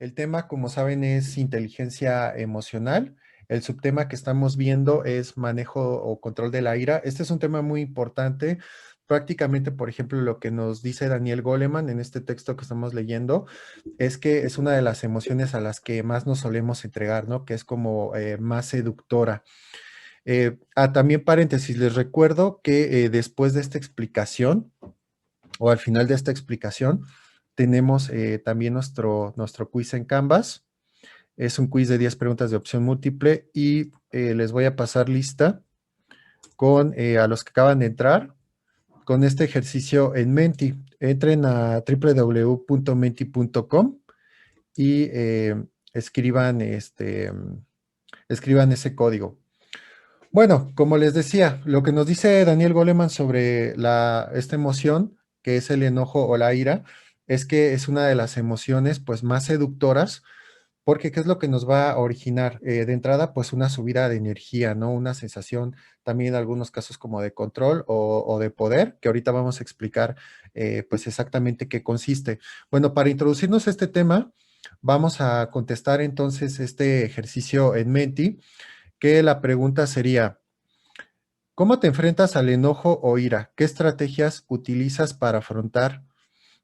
El tema, como saben, es inteligencia emocional. El subtema que estamos viendo es manejo o control de la ira. Este es un tema muy importante. Prácticamente, por ejemplo, lo que nos dice Daniel Goleman en este texto que estamos leyendo es que es una de las emociones a las que más nos solemos entregar, ¿no? Que es como más seductora. También paréntesis, les recuerdo que después de esta explicación, o al final de esta explicación, tenemos también nuestro quiz en Canvas. Es un quiz de 10 preguntas de opción múltiple y les voy a pasar lista con a los que acaban de entrar con este ejercicio en Menti. Entren a www.menti.com y escriban ese código. Bueno, como les decía, lo que nos dice Daniel Goleman sobre esta emoción, que es el enojo o la ira, es que es una de las emociones pues más seductoras, porque ¿qué es lo que nos va a originar? De entrada, pues una subida de energía, ¿no? Una sensación también en algunos casos como de control o de poder, que ahorita vamos a explicar pues exactamente qué consiste. Bueno, para introducirnos a este tema, vamos a contestar entonces este ejercicio en Menti, que la pregunta sería, ¿cómo te enfrentas al enojo o ira? ¿Qué estrategias utilizas para afrontar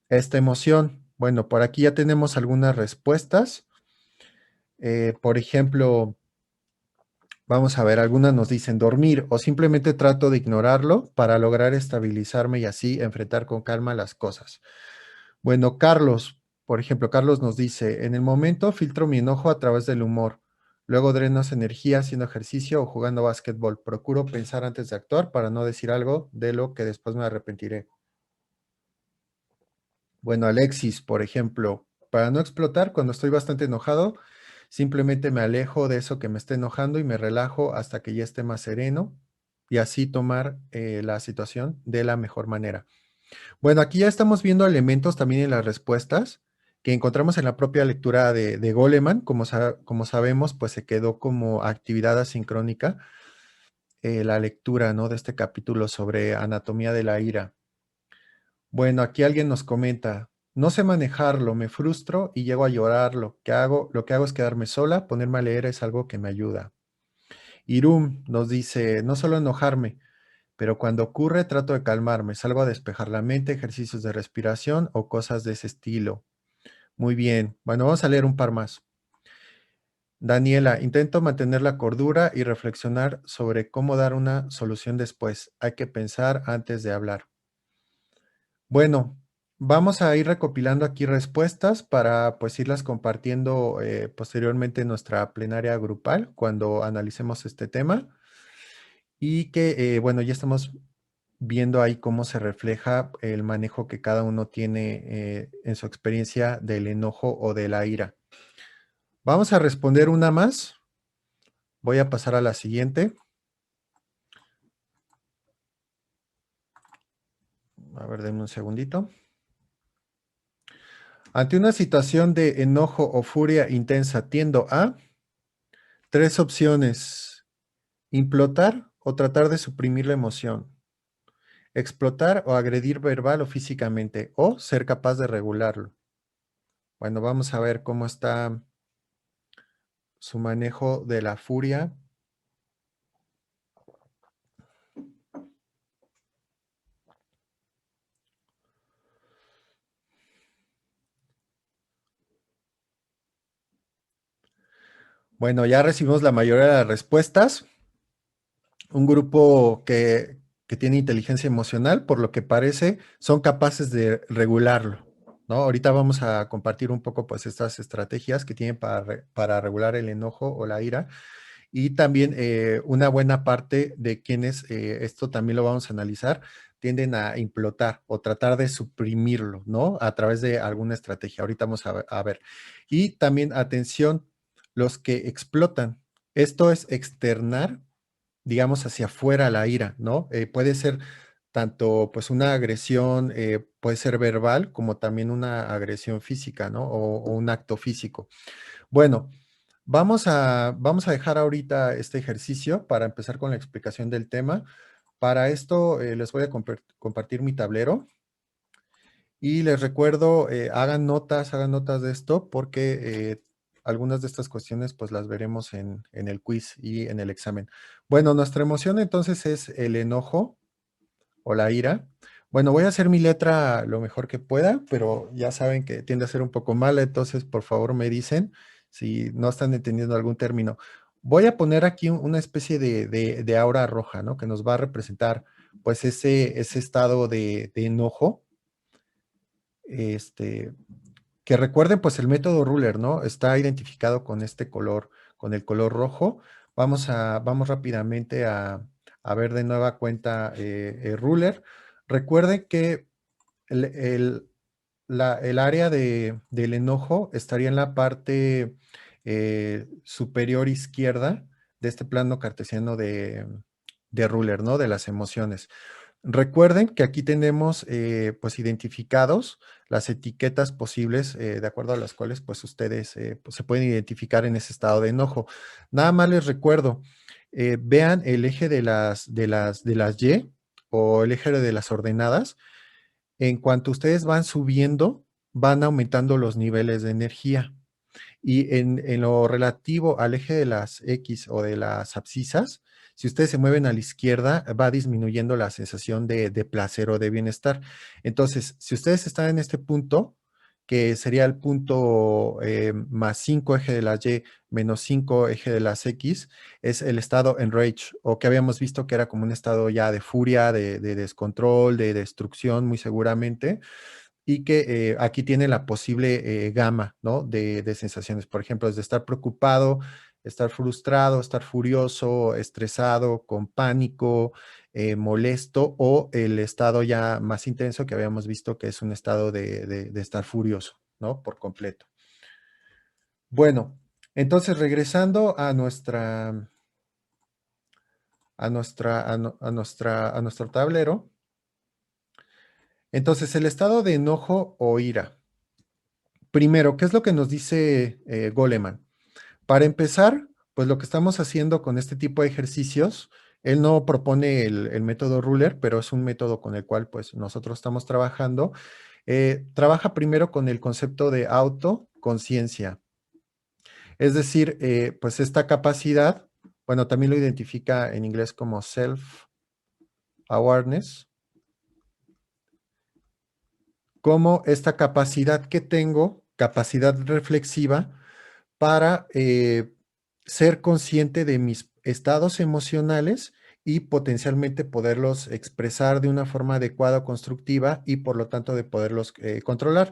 esta emoción? Bueno, por aquí ya tenemos algunas respuestas. Por ejemplo, vamos a ver, algunas nos dicen dormir o simplemente trato de ignorarlo para lograr estabilizarme y así enfrentar con calma las cosas. Bueno, Carlos, por ejemplo, Carlos nos dice, en el momento filtro mi enojo a través del humor. Luego dreno esa energía haciendo ejercicio o jugando básquetbol. Procuro pensar antes de actuar para no decir algo de lo que después me arrepentiré. Bueno, Alexis, por ejemplo, para no explotar, cuando estoy bastante enojado, simplemente me alejo de eso que me esté enojando y me relajo hasta que ya esté más sereno y así tomar la situación de la mejor manera. Bueno, aquí ya estamos viendo elementos también en las respuestas que encontramos en la propia lectura de Goleman. Como sabemos, pues se quedó como actividad asincrónica la lectura, ¿no? De este capítulo sobre anatomía de la ira. Bueno, aquí alguien nos comenta, no sé manejarlo, me frustro y llego a llorar. Lo que hago es quedarme sola, ponerme a leer es algo que me ayuda. Irum nos dice, no solo enojarme, pero cuando ocurre trato de calmarme, salgo a despejar la mente, ejercicios de respiración o cosas de ese estilo. Muy bien, bueno, vamos a leer un par más. Daniela, intento mantener la cordura y reflexionar sobre cómo dar una solución después. Hay que pensar antes de hablar. Bueno, vamos a ir recopilando aquí respuestas para pues irlas compartiendo posteriormente en nuestra plenaria grupal cuando analicemos este tema y que bueno, ya estamos viendo ahí cómo se refleja el manejo que cada uno tiene en su experiencia del enojo o de la ira. Vamos a responder una más. Voy a pasar a la siguiente. A ver, denme un segundito. Ante una situación de enojo o furia intensa, tiendo a tres opciones: implotar o tratar de suprimir la emoción, explotar o agredir verbal o físicamente, o ser capaz de regularlo. Bueno, vamos a ver cómo está su manejo de la furia. Bueno, ya recibimos la mayoría de las respuestas. Un grupo que tiene inteligencia emocional, por lo que parece, son capaces de regularlo, ¿no? Ahorita vamos a compartir un poco, pues, estas estrategias que tienen para regular el enojo o la ira. Y también una buena parte de quienes, esto también lo vamos a analizar, tienden a implotar o tratar de suprimirlo, ¿no? A través de alguna estrategia. Ahorita vamos a ver. Y también, atención, los que explotan. Esto es externar, digamos, hacia afuera la ira, ¿no? Puede ser tanto, pues, una agresión, puede ser verbal, como también una agresión física, ¿no? O un acto físico. Bueno, vamos a dejar ahorita este ejercicio para empezar con la explicación del tema. Para esto les voy a compartir mi tablero Y les recuerdo, hagan notas de esto porque algunas de estas cuestiones pues las veremos en el quiz y en el examen. Bueno, nuestra emoción entonces es el enojo o la ira. Bueno, voy a hacer mi letra lo mejor que pueda, pero ya saben que tiende a ser un poco mala, entonces por favor me dicen si no están entendiendo algún término. Voy a poner aquí una especie de aura roja, ¿no? Que nos va a representar pues ese estado de enojo, este, que recuerden, pues el método ruler, ¿no? Está identificado con este color, con el color rojo. Vamos rápidamente a ver de nueva cuenta ruler. Recuerden que el, el- el área del enojo estaría en la parte superior izquierda de este plano cartesiano de ruler, ¿no? De las emociones. Recuerden que aquí tenemos pues identificados las etiquetas posibles de acuerdo a las cuales pues ustedes pues, se pueden identificar en ese estado de enojo. Nada más les recuerdo, vean el eje de las Y o el eje de las ordenadas. En cuanto ustedes van subiendo, van aumentando los niveles de energía. Y en lo relativo al eje de las X o de las abscisas, si ustedes se mueven a la izquierda, va disminuyendo la sensación de placer o de bienestar. Entonces, si ustedes están en este punto, que sería el punto más 5 eje de las Y menos 5 eje de las X, es el estado enrage, o que habíamos visto que era como un estado ya de furia, de descontrol, de destrucción, muy seguramente y que aquí tiene la posible gama, ¿no? De sensaciones. Por ejemplo, desde estar preocupado, estar frustrado, estar furioso, estresado, con pánico, molesto o el estado ya más intenso que habíamos visto que es un estado de estar furioso, ¿no? Por completo. Bueno, entonces regresando a nuestro tablero. Entonces, el estado de enojo o ira. Primero, ¿qué es lo que nos dice Goleman? Para empezar, pues lo que estamos haciendo con este tipo de ejercicios, él no propone el método Ruler, pero es un método con el cual pues nosotros estamos trabajando. Trabaja primero con el concepto de autoconciencia, es decir, pues esta capacidad, bueno, también lo identifica en inglés como self-awareness, como esta capacidad que tengo, capacidad reflexiva, para ser consciente de mis estados emocionales y potencialmente poderlos expresar de una forma adecuada o constructiva y por lo tanto de poderlos controlar.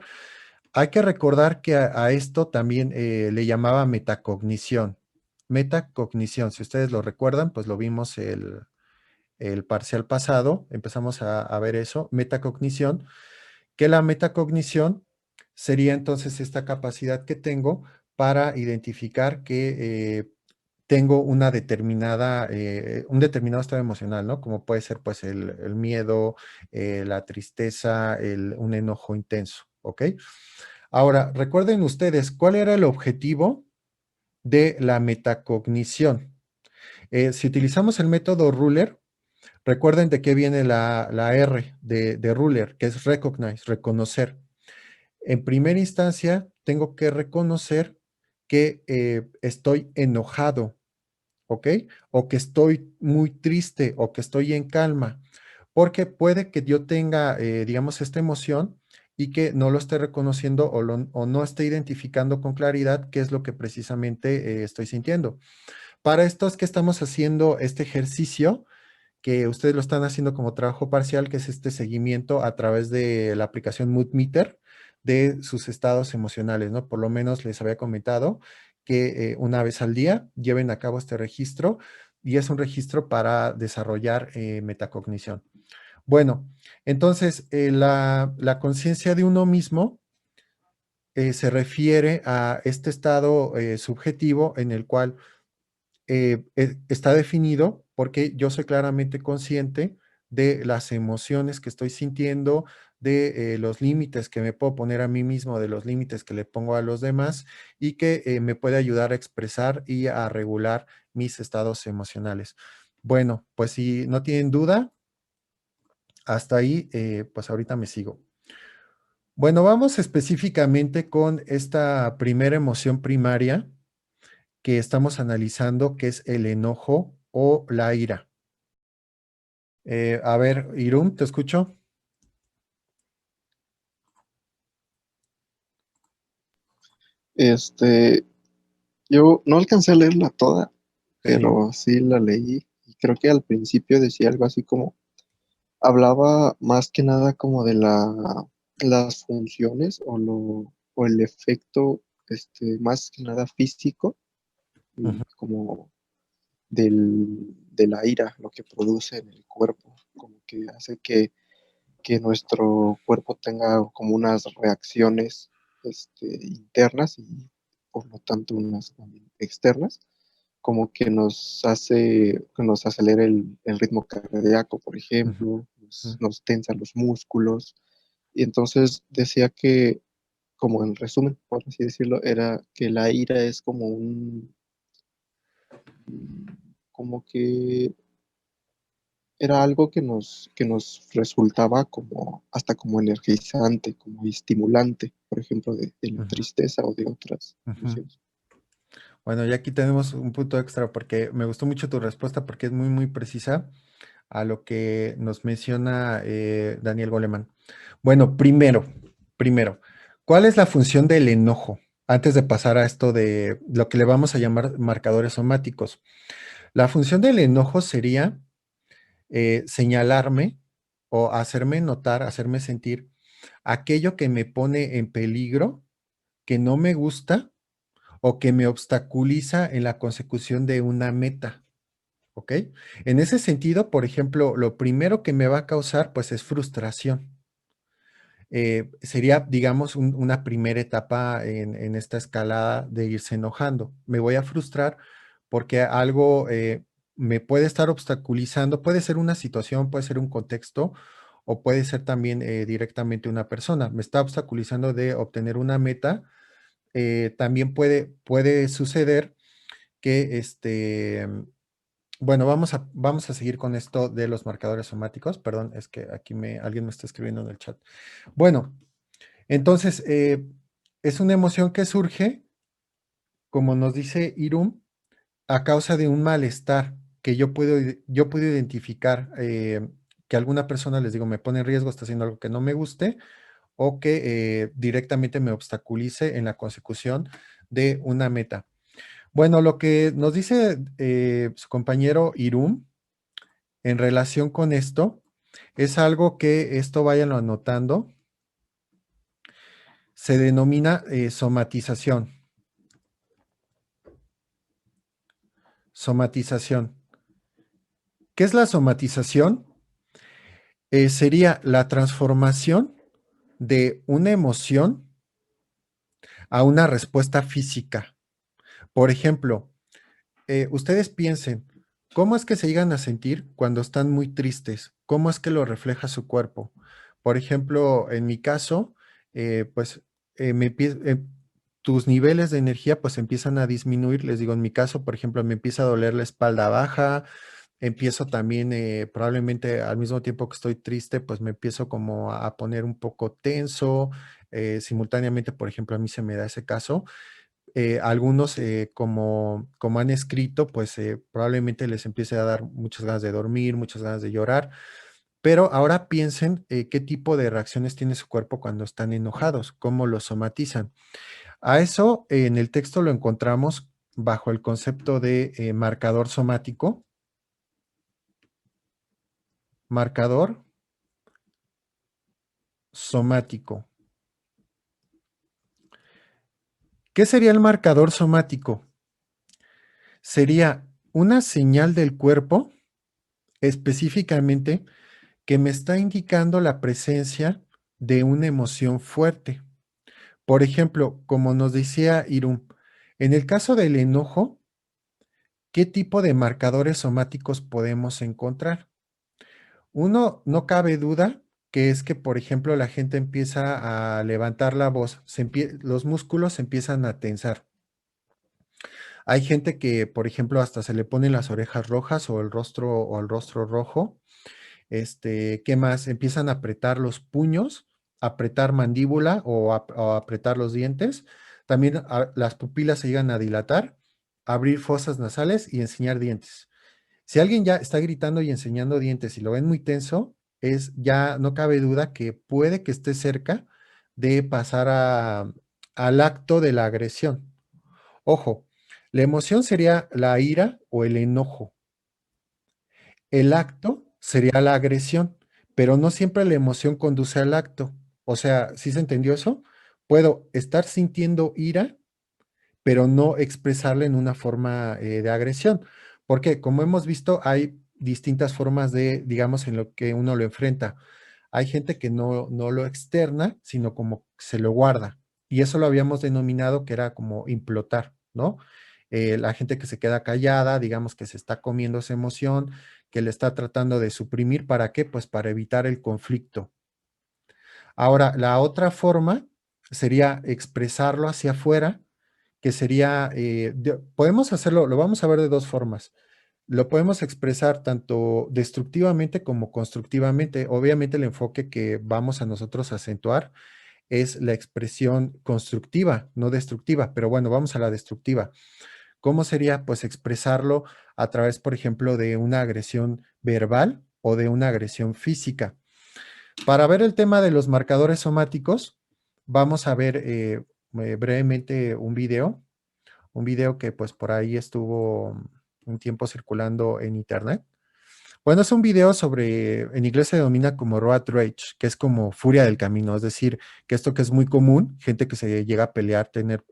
Hay que recordar que a esto también le llamaba metacognición. Metacognición, si ustedes lo recuerdan, pues lo vimos el parcial pasado, empezamos a ver eso, metacognición, que la metacognición sería entonces esta capacidad que tengo para identificar que tengo una determinada, un determinado estado emocional, ¿no? Como puede ser pues el miedo, la tristeza, un enojo intenso, ¿ok? Ahora, recuerden ustedes, ¿cuál era el objetivo de la metacognición? Si utilizamos el método Ruler, recuerden de qué viene la R de Ruler, que es recognize, reconocer. En primera instancia, tengo que reconocer que estoy enojado, ¿ok? O que estoy muy triste o que estoy en calma, porque puede que yo tenga, digamos, esta emoción y que no lo esté reconociendo o no esté identificando con claridad qué es lo que precisamente estoy sintiendo. Para esto es que estamos haciendo este ejercicio que ustedes lo están haciendo como trabajo parcial, que es este seguimiento a través de la aplicación Mood Meter de sus estados emocionales, ¿no? Por lo menos les había comentado que una vez al día lleven a cabo este registro y es un registro para desarrollar metacognición. Bueno, entonces la conciencia de uno mismo se refiere a este estado subjetivo en el cual está definido porque yo soy claramente consciente de las emociones que estoy sintiendo, de los límites que me puedo poner a mí mismo, de los límites que le pongo a los demás y que me puede ayudar a expresar y a regular mis estados emocionales. Bueno, pues si no tienen duda, hasta ahí, pues ahorita me sigo. Bueno, vamos específicamente con esta primera emoción primaria que estamos analizando, que es el enojo o la ira. A ver, Irum, ¿te escucho? Este, yo no alcancé a leerla toda, Sí. pero sí la leí y creo que al principio decía algo así como, hablaba más que nada como de las funciones o el efecto, más que nada físico y Ujú, como de la ira, lo que produce en el cuerpo, como que hace que nuestro cuerpo tenga como unas reacciones, internas y por lo tanto unas también externas, como que nos acelera el ritmo cardíaco, por ujú, ejemplo, ujú, nos tensa los músculos. Y entonces decía que, como en resumen, por así decirlo, era que la ira es como como que era algo que nos resultaba como, hasta como energizante, como estimulante, por ejemplo, de la ujú, tristeza o de otras ujú. emociones. Bueno, ya aquí tenemos un punto extra porque me gustó mucho tu respuesta porque es muy, muy precisa a lo que nos menciona Daniel Goleman. Bueno, primero, ¿cuál es la función del enojo? Antes de pasar a esto de lo que le vamos a llamar marcadores somáticos. La función del enojo sería señalarme o hacerme notar, hacerme sentir aquello que me pone en peligro, que no me gusta o que me obstaculiza en la consecución de una meta. ¿Ok? En ese sentido, por ejemplo, lo primero que me va a causar, pues, es frustración. Sería, digamos, una primera etapa en esta escalada de irse enojando. Me voy a frustrar porque algo me puede estar obstaculizando, puede ser una situación, puede ser un contexto o puede ser también directamente una persona. Me está obstaculizando de obtener una meta. También puede suceder que bueno, vamos a seguir con esto de los marcadores somáticos. Perdón, es que aquí alguien me está escribiendo en el chat. Bueno, entonces, es una emoción que surge, como nos dice Irum, a causa de un malestar que yo puedo identificar que alguna persona, les digo, me pone en riesgo, está haciendo algo que no me guste o que directamente me obstaculice en la consecución de una meta. Bueno, lo que nos dice su compañero Irum en relación con esto es algo que esto váyanlo anotando, se denomina somatización. Somatización. ¿Qué es la somatización? Sería la transformación de una emoción a una respuesta física. Por ejemplo, ustedes piensen, ¿cómo es que se llegan a sentir cuando están muy tristes? ¿Cómo es que lo refleja su cuerpo? Por ejemplo, en mi caso, pues tus niveles de energía pues empiezan a disminuir. Les digo, en mi caso, por ejemplo, me empieza a doler la espalda baja, empiezo también, probablemente al mismo tiempo que estoy triste, pues me empiezo como a poner un poco tenso. Simultáneamente, por ejemplo, a mí se me da ese caso. Algunos, como han escrito, pues probablemente les empiece a dar muchas ganas de dormir, muchas ganas de llorar, pero ahora piensen qué tipo de reacciones tiene su cuerpo cuando están enojados, cómo lo somatizan. A eso en el texto lo encontramos bajo el concepto de marcador somático, marcador somático. ¿Qué sería el marcador somático? Sería una señal del cuerpo específicamente que me está indicando la presencia de una emoción fuerte. Por ejemplo, como nos decía Irum, en el caso del enojo, ¿qué tipo de marcadores somáticos podemos encontrar? Uno, no cabe duda que es que, por ejemplo, la gente empieza a levantar la voz, los músculos se empiezan a tensar. Hay gente que, por ejemplo, hasta se le ponen las orejas rojas o el rostro rojo. ¿Qué más? Empiezan a apretar los puños apretar mandíbula o apretar los dientes. También las pupilas se llegan a dilatar, abrir fosas nasales y enseñar dientes. Si alguien ya está gritando y enseñando dientes y lo ven muy tenso, ya no cabe duda que puede que esté cerca de pasar al acto de la agresión. Ojo, la emoción sería la ira o el enojo. El acto sería la agresión, pero no siempre la emoción conduce al acto. O sea, ¿sí se entendió eso? Puedo estar sintiendo ira, pero no expresarla en una forma de agresión. Porque, como hemos visto, hay distintas formas de, digamos, en lo que uno lo enfrenta. Hay gente que no lo externa, sino como se lo guarda. Y eso lo habíamos denominado que era como implotar, ¿no? La gente que se queda callada, digamos que se está comiendo esa emoción, que le está tratando de suprimir. ¿Para qué? Pues para evitar el conflicto. Ahora, la otra forma sería expresarlo hacia afuera, que sería, podemos hacerlo, lo vamos a ver de dos formas. Lo podemos expresar tanto destructivamente como constructivamente. Obviamente el enfoque que vamos a nosotros a acentuar es la expresión constructiva, no destructiva, pero bueno, vamos a la destructiva. ¿Cómo sería? Pues expresarlo a través, por ejemplo, de una agresión verbal o de una agresión física. Para ver el tema de los marcadores somáticos, vamos a ver brevemente un video que pues por ahí estuvo un tiempo circulando en internet. Bueno, es un video sobre, en inglés se denomina como road rage, que es como furia del camino, es decir, que esto que es muy común, gente que se llega a pelear, tener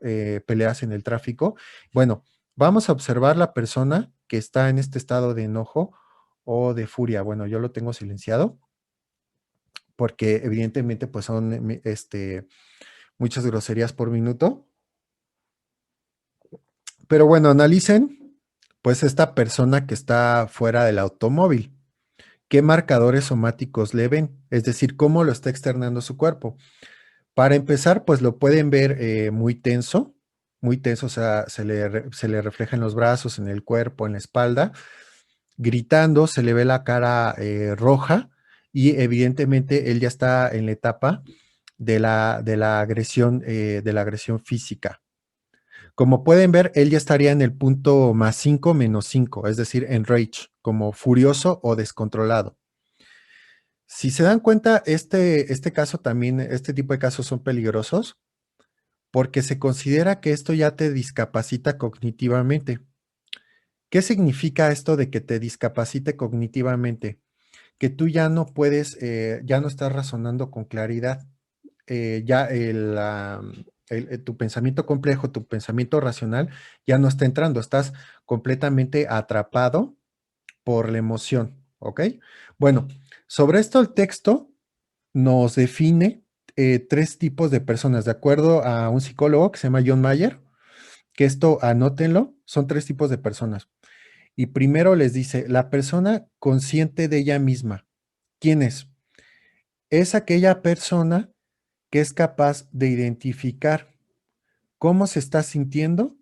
peleas en el tráfico. Bueno, vamos a observar la persona que está en este estado de enojo o de furia. Bueno, yo lo tengo silenciado porque evidentemente pues son muchas groserías por minuto. Pero bueno, analicen pues esta persona que está fuera del automóvil. ¿Qué marcadores somáticos le ven? Es decir, cómo lo está externando su cuerpo. Para empezar, pues lo pueden ver muy tenso, o sea, se le refleja en los brazos, en el cuerpo, en la espalda, gritando, se le ve la cara roja y evidentemente él ya está en la etapa de la agresión física. Como pueden ver, él ya estaría en el punto +5, -5, es decir, en rage, como furioso o descontrolado. Si se dan cuenta, este caso también, este tipo de casos son peligrosos porque se considera que esto ya te discapacita cognitivamente. ¿Qué significa esto de que te discapacite cognitivamente? Que tú ya no puedes, ya no estás razonando con claridad. Ya tu pensamiento complejo, tu pensamiento racional ya no está entrando, estás completamente atrapado por la emoción, ¿ok? Bueno, sobre esto el texto nos define tres tipos de personas, de acuerdo a un psicólogo que se llama John Mayer, que esto anótenlo, son tres tipos de personas. Y primero les dice, la persona consciente de ella misma. ¿Quién es? Es aquella persona que es capaz de identificar cómo se está sintiendo,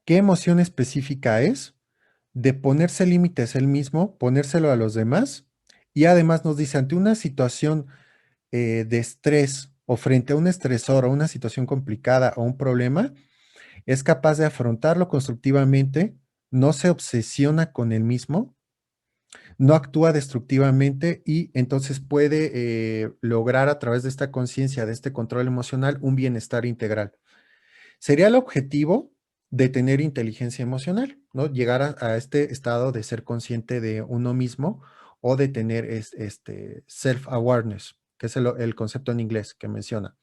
qué emoción específica es, de ponerse límites él mismo, ponérselo a los demás, y además nos dice, ante una situación de estrés o frente a un estresor o una situación complicada o un problema, es capaz de afrontarlo constructivamente, no se obsesiona con él mismo, no actúa destructivamente y entonces puede lograr a través de esta conciencia, de este control emocional, un bienestar integral. Sería el objetivo de tener inteligencia emocional, ¿no? Llegar a este estado de ser consciente de uno mismo o de tener este self-awareness, que es el concepto en inglés que menciona.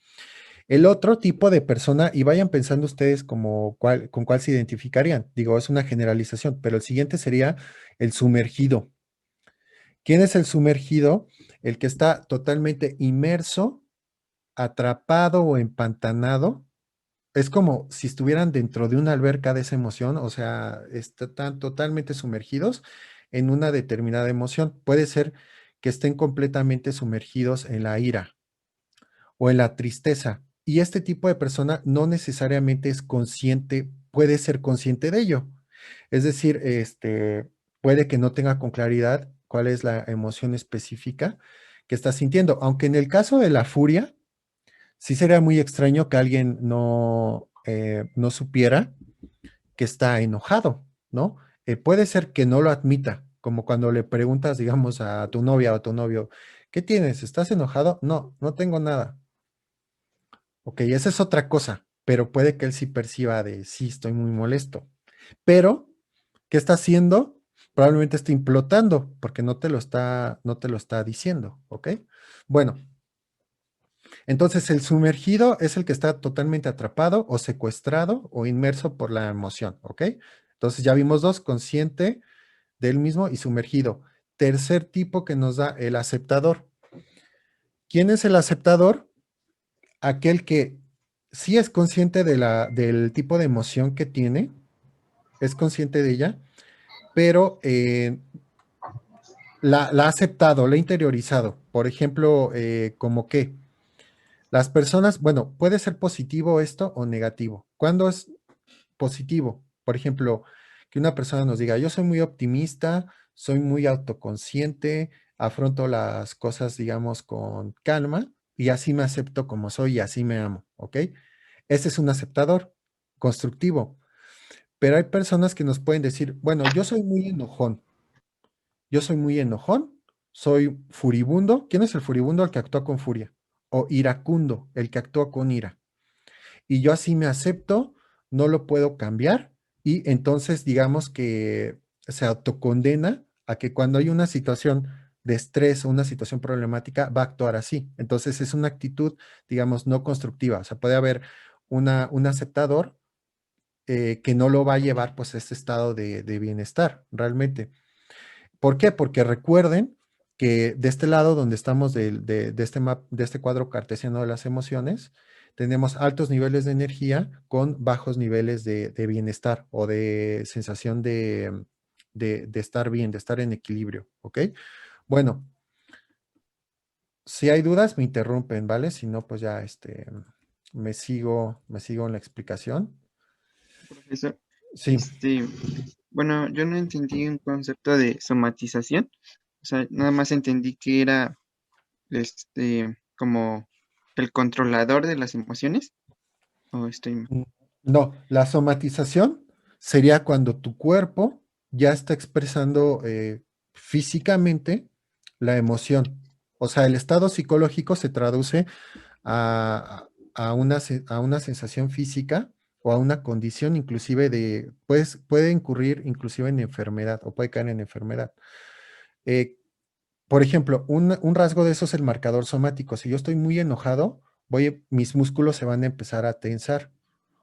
El otro tipo de persona, y vayan pensando ustedes como con cuál se identificarían. Digo, es una generalización, pero el siguiente sería el sumergido. ¿Quién es el sumergido? El que está totalmente inmerso, atrapado o empantanado. Es como si estuvieran dentro de una alberca de esa emoción, o sea, están totalmente sumergidos en una determinada emoción. Puede ser que estén completamente sumergidos en la ira o en la tristeza. Y este tipo de persona no necesariamente es consciente, puede ser consciente de ello. Es decir, puede que no tenga con claridad cuál es la emoción específica que estás sintiendo. Aunque en el caso de la furia, sí sería muy extraño que alguien no supiera que está enojado, ¿no? Puede ser que no lo admita, como cuando le preguntas, digamos, a tu novia o a tu novio, ¿qué tienes? ¿Estás enojado? No, no tengo nada. Ok, esa es otra cosa, pero puede que él sí perciba de, sí, estoy muy molesto. Pero, ¿qué está haciendo? Probablemente está implotando, porque no te lo está diciendo, ¿ok? Bueno, entonces el sumergido es el que está totalmente atrapado o secuestrado o inmerso por la emoción, ¿ok? Entonces ya vimos dos, consciente del mismo y sumergido. Tercer tipo que nos da el aceptador. ¿Quién es el aceptador? Aquel que sí es consciente del tipo de emoción que tiene, es consciente de ella, pero la ha aceptado, la ha interiorizado. Por ejemplo, como que las personas, bueno, puede ser positivo esto o negativo. ¿Cuándo es positivo? Por ejemplo, que una persona nos diga, yo soy muy optimista, soy muy autoconsciente, afronto las cosas, digamos, con calma y así me acepto como soy y así me amo, ¿ok? Ese es un aceptador constructivo, pero hay personas que nos pueden decir, bueno, yo soy muy enojón, soy furibundo. ¿Quién es el furibundo? El que actúa con furia. O iracundo, el que actúa con ira. Y yo así me acepto, no lo puedo cambiar y entonces digamos que se autocondena a que cuando hay una situación de estrés o una situación problemática va a actuar así. Entonces es una actitud, digamos, no constructiva. O sea, puede haber un aceptador que no lo va a llevar pues a este estado de bienestar realmente. ¿Por qué? Porque recuerden que de este lado donde estamos de este cuadro cartesiano de las emociones, tenemos altos niveles de energía con bajos niveles de bienestar o de sensación de estar bien, de estar en equilibrio, ¿ok? Bueno, si hay dudas, me interrumpen, ¿vale? Si no, pues ya me sigo en la explicación. Profesor, Sí. bueno, yo no entendí un concepto de somatización, o sea, nada más entendí que era, como el controlador de las emociones, o estoy, Mm, No, la somatización sería cuando tu cuerpo ya está expresando físicamente la emoción. O sea, el estado psicológico se traduce a una sensación física o a una condición inclusive pues, puede incurrir inclusive en enfermedad o puede caer en enfermedad. Eh, por ejemplo, un rasgo de eso es el marcador somático. Si yo estoy muy enojado, mis músculos se van a empezar a tensar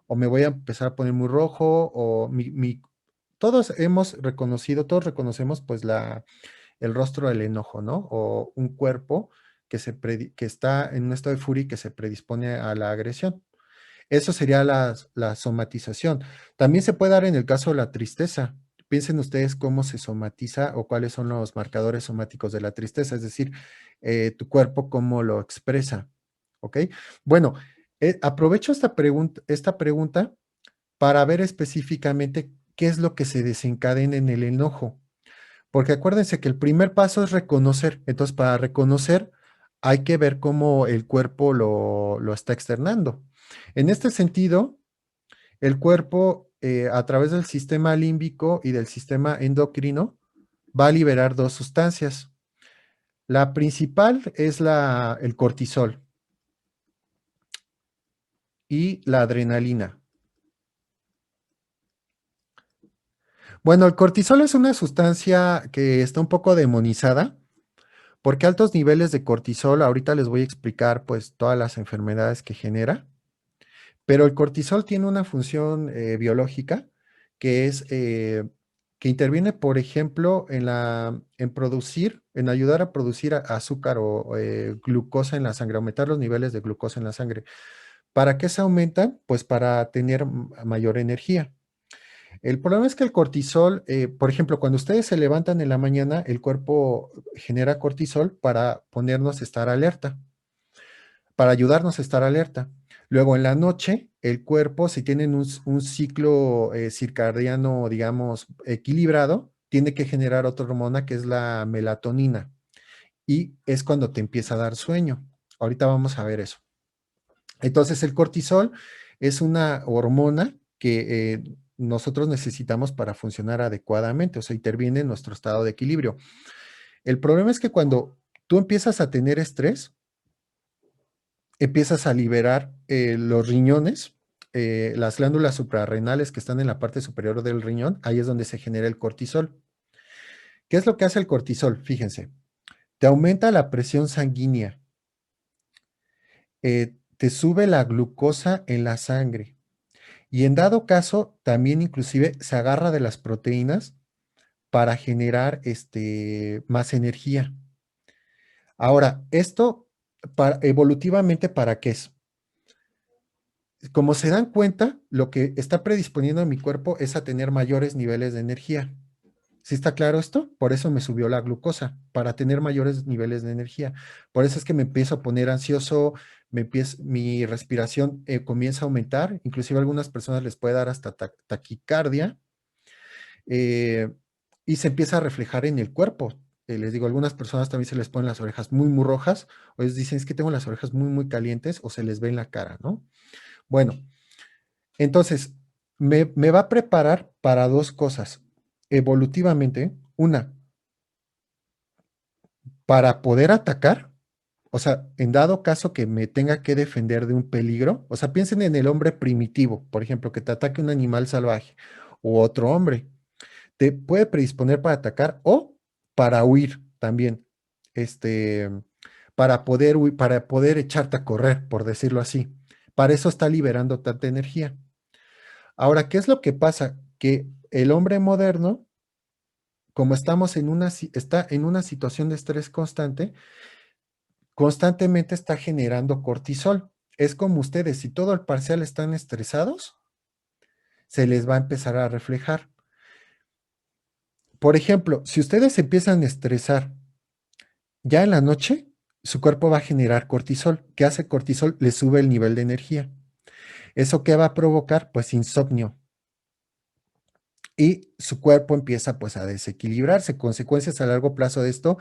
o me voy a empezar a poner muy rojo o todos reconocemos pues el rostro del enojo, ¿no? O un cuerpo que está en un estado de furia y que se predispone a la agresión. Eso sería la somatización. También se puede dar en el caso de la tristeza. Piensen ustedes cómo se somatiza o cuáles son los marcadores somáticos de la tristeza, es decir, tu cuerpo cómo lo expresa. ¿Ok? Bueno, aprovecho esta pregunta para ver específicamente qué es lo que se desencadena en el enojo. Porque acuérdense que el primer paso es reconocer. Entonces, para reconocer, hay que ver cómo el cuerpo lo está externando. En este sentido, el cuerpo, a través del sistema límbico y del sistema endocrino, va a liberar dos sustancias. La principal es el cortisol y la adrenalina. Bueno, el cortisol es una sustancia que está un poco demonizada porque altos niveles de cortisol, ahorita les voy a explicar pues todas las enfermedades que genera, pero el cortisol tiene una función biológica que es que interviene, por ejemplo, en ayudar a producir azúcar o glucosa en la sangre, aumentar los niveles de glucosa en la sangre. ¿Para qué se aumentan? Pues para tener mayor energía. El problema es que el cortisol, por ejemplo, cuando ustedes se levantan en la mañana, el cuerpo genera cortisol para ponernos a estar alerta, para ayudarnos a estar alerta. Luego en la noche, el cuerpo, si tienen un ciclo circadiano, digamos, equilibrado, tiene que generar otra hormona que es la melatonina. y es cuando te empieza a dar sueño. Ahorita vamos a ver eso. Entonces, el cortisol es una hormona que nosotros necesitamos para funcionar adecuadamente, o sea, interviene en nuestro estado de equilibrio. El problema es que cuando tú empiezas a tener estrés, empiezas a liberar los riñones, las glándulas suprarrenales que están en la parte superior del riñón, ahí es donde se genera el cortisol. ¿Qué es lo que hace el cortisol? Fíjense, te aumenta la presión sanguínea, te sube la glucosa en la sangre y en dado caso también inclusive se agarra de las proteínas para generar más energía. Ahora, esto evolutivamente, ¿para qué es? Como se dan cuenta, lo que está predisponiendo a mi cuerpo es a tener mayores niveles de energía. ¿Sí está claro esto? Por eso me subió la glucosa, para tener mayores niveles de energía. Por eso es que me empiezo a poner ansioso, mi respiración comienza a aumentar, inclusive a algunas personas les puede dar hasta taquicardia, eh, y se empieza a reflejar en el cuerpo. Les digo, a algunas personas también se les ponen las orejas muy, muy rojas, o ellos dicen, es que tengo las orejas muy, muy calientes, o se les ve en la cara, ¿no? Bueno, entonces, me va a preparar para dos cosas. Evolutivamente, una, para poder atacar, o sea, en dado caso que me tenga que defender de un peligro, o sea, piensen en el hombre primitivo, por ejemplo, que te ataque un animal salvaje o otro hombre, te puede predisponer para atacar o para huir también, este, para poder huir, para poder echarte a correr, por decirlo así. Para eso está liberando tanta energía. Ahora, ¿qué es lo que pasa? Que el hombre moderno, como estamos está en una situación de estrés constante, constantemente está generando cortisol. Es como ustedes, si todo el parcial están estresados, se les va a empezar a reflejar. Por ejemplo, si ustedes empiezan a estresar ya en la noche, su cuerpo va a generar cortisol. ¿Qué hace cortisol? Le sube el nivel de energía. ¿Eso qué va a provocar? Pues insomnio. Y su cuerpo empieza pues a desequilibrarse. Consecuencias a largo plazo de esto,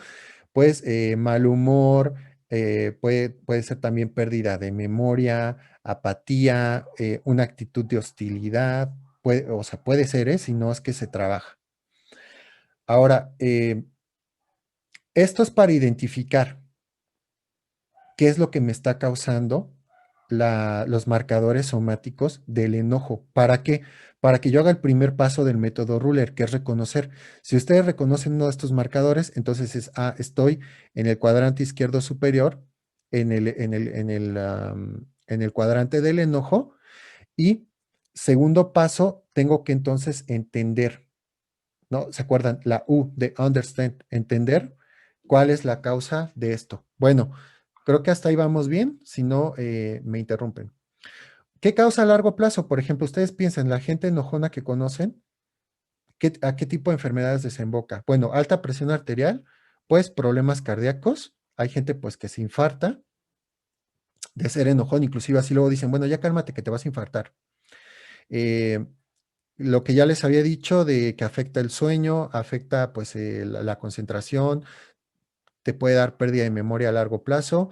pues mal humor, puede ser también pérdida de memoria, apatía, una actitud de hostilidad, o sea, puede ser, si no es que se trabaja. Ahora, esto es para identificar qué es lo que me está causando los marcadores somáticos del enojo. ¿Para qué? Para que yo haga el primer paso del método Ruler, que es reconocer. Si ustedes reconocen uno de estos marcadores, entonces estoy en el cuadrante izquierdo superior, en el cuadrante del enojo, y segundo paso, tengo que entonces entender, ¿no? ¿Se acuerdan? La U de understand, entender cuál es la causa de esto. Bueno, creo que hasta ahí vamos bien, si no, me interrumpen. ¿Qué causa a largo plazo? Por ejemplo, ustedes piensan, la gente enojona que conocen, ¿a qué tipo de enfermedades desemboca? Bueno, alta presión arterial, pues problemas cardíacos, hay gente pues que se infarta de ser enojón, inclusive así luego dicen, bueno, ya cálmate que te vas a infartar. Lo que ya les había dicho de que afecta el sueño, afecta pues la concentración, te puede dar pérdida de memoria a largo plazo.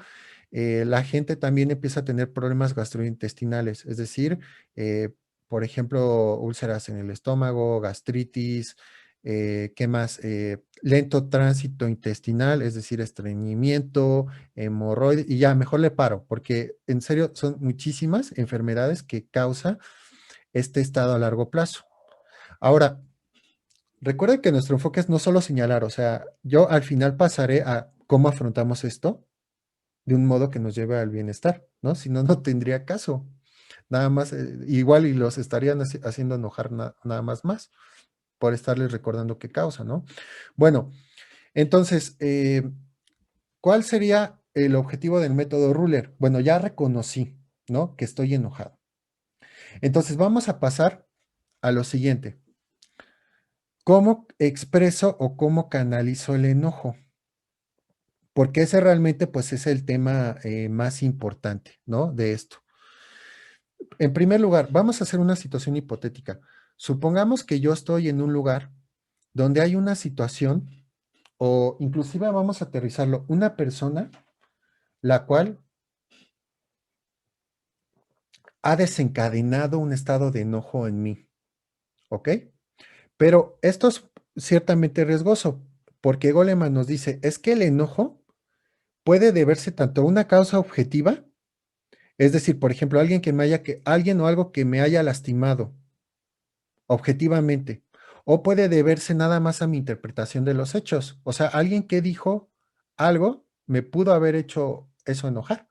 La gente también empieza a tener problemas gastrointestinales, es decir, por ejemplo, úlceras en el estómago, gastritis, ¿qué más? Lento tránsito intestinal, es decir, estreñimiento, hemorroides, y ya, mejor le paro, porque en serio son muchísimas enfermedades que causa este estado a largo plazo. Ahora, recuerden que nuestro enfoque es no solo señalar, o sea, yo al final pasaré a cómo afrontamos esto de un modo que nos lleve al bienestar, ¿no? Si no, no tendría caso. Nada más, igual y los estarían haciendo enojar nada más por estarles recordando qué causa, ¿no? Bueno, entonces, ¿cuál sería el objetivo del método Ruler? Bueno, ya reconocí, ¿no? Que estoy enojado. Entonces, vamos a pasar a lo siguiente. ¿Cómo expreso o cómo canalizo el enojo? Porque ese realmente, pues, es el tema más importante, ¿no? De esto. En primer lugar, vamos a hacer una situación hipotética. Supongamos que yo estoy en un lugar donde hay una situación o inclusive vamos a aterrizarlo, una persona la cual ha desencadenado un estado de enojo en mí, ¿ok? Pero esto es ciertamente riesgoso, porque Goleman nos dice, es que el enojo puede deberse tanto a una causa objetiva, es decir, por ejemplo, alguien o algo que me haya lastimado objetivamente, o puede deberse nada más a mi interpretación de los hechos. O sea, alguien que dijo algo me pudo haber hecho eso enojar,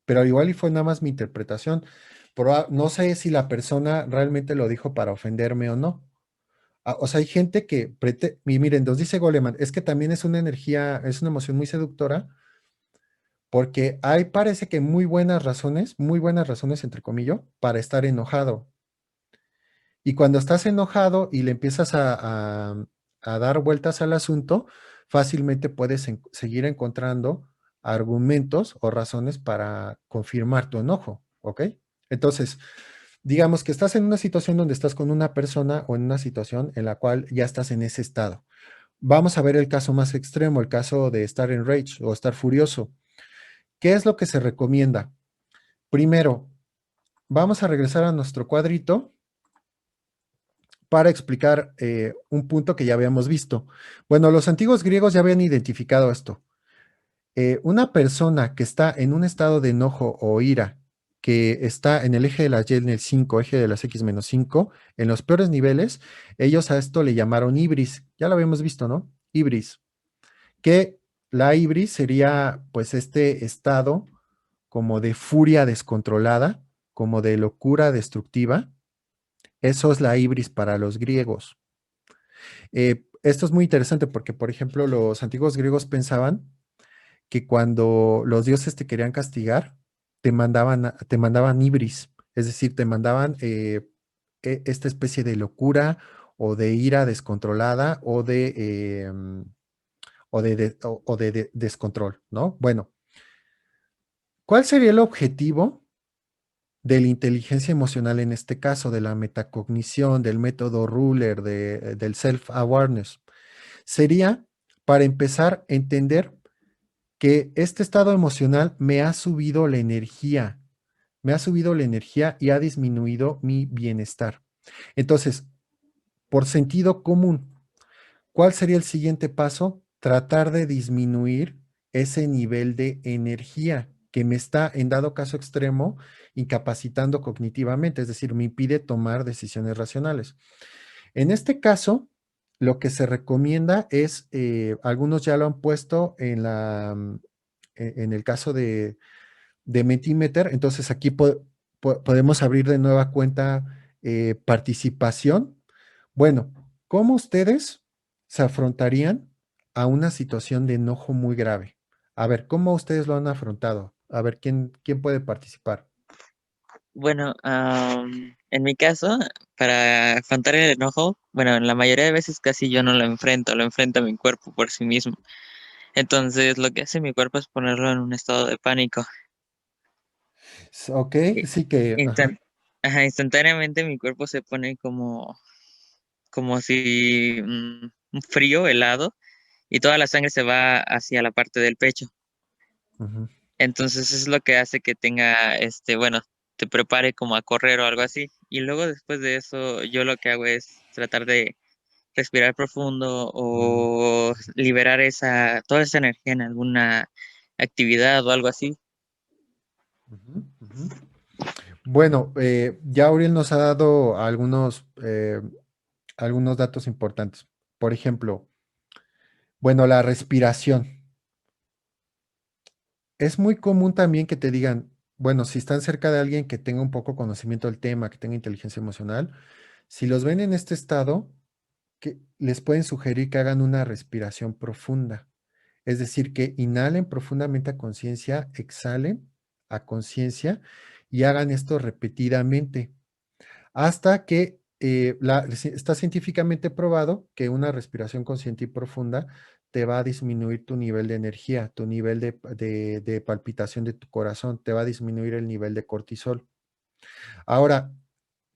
pero igual y fue nada más mi interpretación. No sé si la persona realmente lo dijo para ofenderme o no. O sea, hay gente que, y miren, nos dice Goleman, es que también es una energía, es una emoción muy seductora, porque hay parece que muy buenas razones, entre comillas, para estar enojado. Y cuando estás enojado y le empiezas a dar vueltas al asunto, fácilmente puedes seguir encontrando argumentos o razones para confirmar tu enojo, ¿ok? Entonces, digamos que estás en una situación donde estás con una persona o en una situación en la cual ya estás en ese estado. Vamos a ver el caso más extremo, el caso de estar en rage o estar furioso. ¿Qué es lo que se recomienda? Primero, vamos a regresar a nuestro cuadrito para explicar un punto que ya habíamos visto. Bueno, los antiguos griegos ya habían identificado esto. Una persona que está en un estado de enojo o ira, que está en el eje de las Y en el 5, eje de las X-5, en los peores niveles, ellos a esto le llamaron ibris. Ya lo habíamos visto, ¿no? Ibris. Que la ibris sería pues este estado como de furia descontrolada, como de locura destructiva. Eso es la ibris para los griegos. Esto es muy interesante porque, por ejemplo, los antiguos griegos pensaban que cuando los dioses te querían castigar, te mandaban ibris, es decir, te mandaban esta especie de locura o de ira descontrolada o de descontrol, ¿no? Bueno, ¿cuál sería el objetivo de la inteligencia emocional en este caso, de la metacognición, del método Ruler, del self-awareness? Sería, para empezar, entender que este estado emocional me ha subido la energía y ha disminuido mi bienestar. Entonces, por sentido común, ¿cuál sería el siguiente paso? Tratar de disminuir ese nivel de energía que me está, en dado caso extremo, incapacitando cognitivamente, es decir, me impide tomar decisiones racionales. En este caso, lo que se recomienda es, algunos ya lo han puesto en el caso de Mentimeter, entonces aquí podemos abrir de nueva cuenta participación. Bueno, ¿cómo ustedes se afrontarían a una situación de enojo muy grave? A ver, ¿cómo ustedes lo han afrontado? A ver, ¿quién puede participar? Bueno, en mi caso, para afrontar el enojo, bueno, la mayoría de veces casi yo no lo enfrenta mi cuerpo por sí mismo. Entonces, lo que hace mi cuerpo es ponerlo en un estado de pánico. Ok, I- sí que, ajá. instan- Ajá, instantáneamente mi cuerpo se pone como si un frío, helado, y toda la sangre se va hacia la parte del pecho. Ujú, Entonces es lo que hace que tenga, bueno, te prepare como a correr o algo así. Y luego después de eso, yo lo que hago es tratar de respirar profundo ujú, o liberar toda esa energía en alguna actividad o algo así. ujú, ujú. Bueno, ya Auriel nos ha dado algunos datos importantes. Por ejemplo, bueno, la respiración. Es muy común también que te digan, bueno, si están cerca de alguien que tenga un poco conocimiento del tema, que tenga inteligencia emocional, si los ven en este estado, que les pueden sugerir que hagan una respiración profunda. Es decir, que inhalen profundamente a conciencia, exhalen a conciencia y hagan esto repetidamente hasta que está científicamente probado que una respiración consciente y profunda te va a disminuir tu nivel de energía, tu nivel de palpitación de tu corazón, te va a disminuir el nivel de cortisol. Ahora,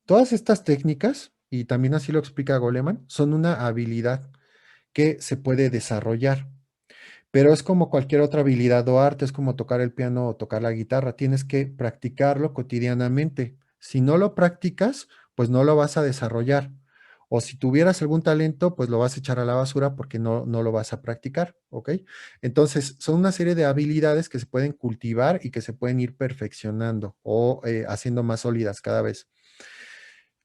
todas estas técnicas, y también así lo explica Goleman, son una habilidad que se puede desarrollar. Pero es como cualquier otra habilidad o arte, es como tocar el piano o tocar la guitarra. Tienes que practicarlo cotidianamente. Si no lo practicas, pues no lo vas a desarrollar. O si tuvieras algún talento, pues lo vas a echar a la basura porque no lo vas a practicar, ¿ok? Entonces, son una serie de habilidades que se pueden cultivar y que se pueden ir perfeccionando o haciendo más sólidas cada vez.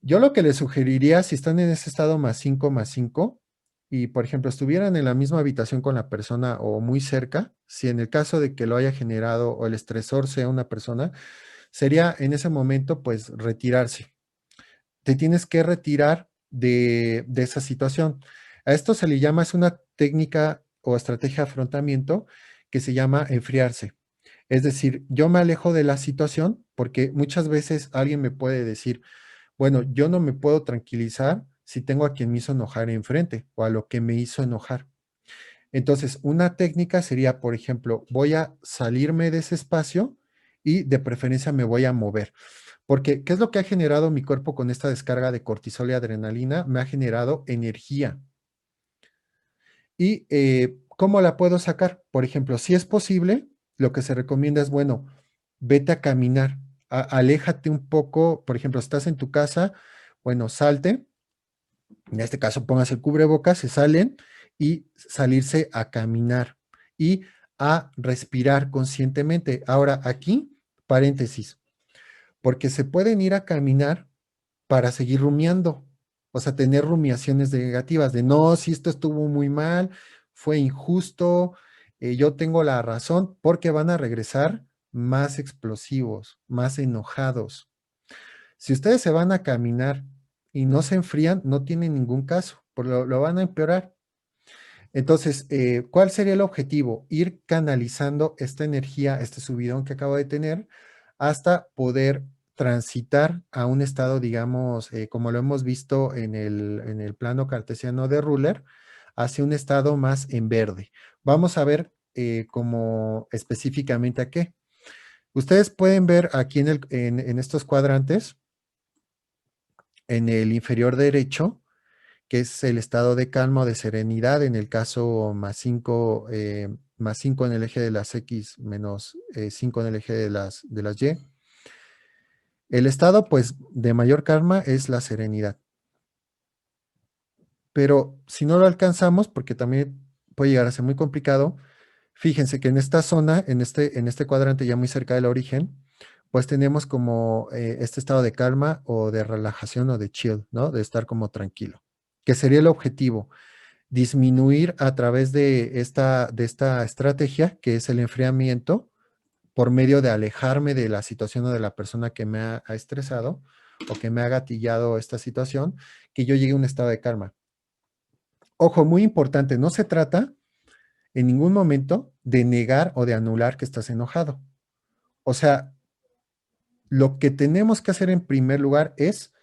Yo lo que les sugeriría, si están en ese estado +5 y, por ejemplo, estuvieran en la misma habitación con la persona o muy cerca, si en el caso de que lo haya generado o el estresor sea una persona, sería en ese momento, pues, retirarse. Te tienes que retirar de esa situación. A esto se le llama, es una técnica o estrategia de afrontamiento que se llama enfriarse. Es decir, yo me alejo de la situación porque muchas veces alguien me puede decir, bueno, yo no me puedo tranquilizar si tengo a quien me hizo enojar enfrente o a lo que me hizo enojar. Entonces, una técnica sería, por ejemplo, voy a salirme de ese espacio y de preferencia me voy a mover. Porque, ¿qué es lo que ha generado mi cuerpo con esta descarga de cortisol y adrenalina? Me ha generado energía. ¿Y cómo la puedo sacar? Por ejemplo, si es posible, lo que se recomienda es, bueno, vete a caminar, aléjate un poco, por ejemplo, estás en tu casa, bueno, salte, en este caso pongas el cubrebocas, se salen y salirse a caminar y a respirar conscientemente. Ahora, aquí, paréntesis, porque se pueden ir a caminar para seguir rumiando, o sea, tener rumiaciones negativas de no, si esto estuvo muy mal, fue injusto, yo tengo la razón, porque van a regresar más explosivos, más enojados. Si ustedes se van a caminar y no se enfrían, no tienen ningún caso, lo van a empeorar. Entonces, ¿cuál sería el objetivo? Ir canalizando esta energía, este subidón que acabo de tener, hasta poder transitar a un estado, digamos, como lo hemos visto en el plano cartesiano de Ruller, hacia un estado más en verde. Vamos a ver como específicamente a qué. Ustedes pueden ver aquí en estos cuadrantes, en el inferior derecho, que es el estado de calma o de serenidad, en el caso +5 en el eje de las X, -5 en el eje de las Y. El estado, pues, de mayor calma es la serenidad. Pero si no lo alcanzamos, porque también puede llegar a ser muy complicado, fíjense que en esta zona, en este cuadrante ya muy cerca del origen, pues tenemos como este estado de calma o de relajación o de chill, ¿no? De estar como tranquilo, que sería el objetivo, disminuir a través de esta estrategia, que es el enfriamiento, por medio de alejarme de la situación o de la persona que me ha estresado o que me ha gatillado esta situación, que yo llegue a un estado de calma. Ojo, muy importante, no se trata en ningún momento de negar o de anular que estás enojado. O sea, lo que tenemos que hacer en primer lugar es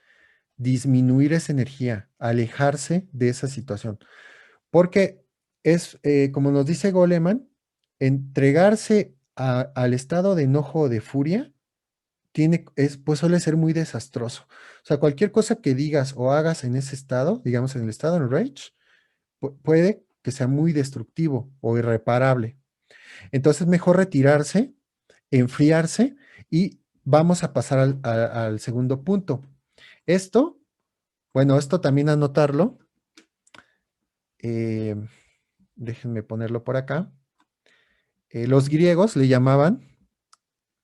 disminuir esa energía, alejarse de esa situación. Porque es, como nos dice Goleman, entregarse al estado de enojo o de furia pues suele ser muy desastroso. O sea, cualquier cosa que digas o hagas en ese estado, digamos en el estado de rage, puede que sea muy destructivo o irreparable. Entonces, mejor retirarse, enfriarse y vamos a pasar al segundo punto. Esto, bueno, esto también anotarlo. Déjenme ponerlo por acá. Los griegos le llamaban,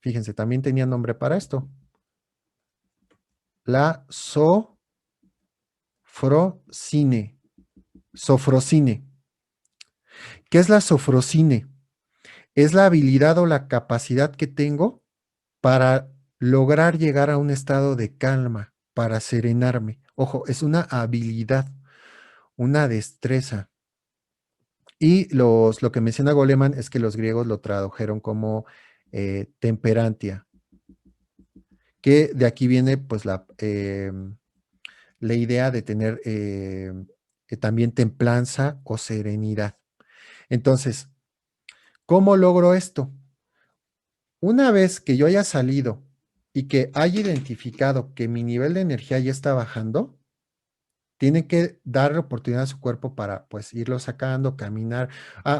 fíjense, también tenían nombre para esto, la sofrosine. Sofrosine. ¿Qué es la sofrosine? Es la habilidad o la capacidad que tengo para lograr llegar a un estado de calma, para serenarme. Ojo, es una habilidad, una destreza. Y lo que menciona Goleman es que los griegos lo tradujeron como temperantia, que de aquí viene pues la idea de tener también templanza o serenidad. Entonces, ¿cómo logro esto? Una vez que yo haya salido y que haya identificado que mi nivel de energía ya está bajando, Tienen que dar oportunidad a su cuerpo para pues irlo sacando, caminar.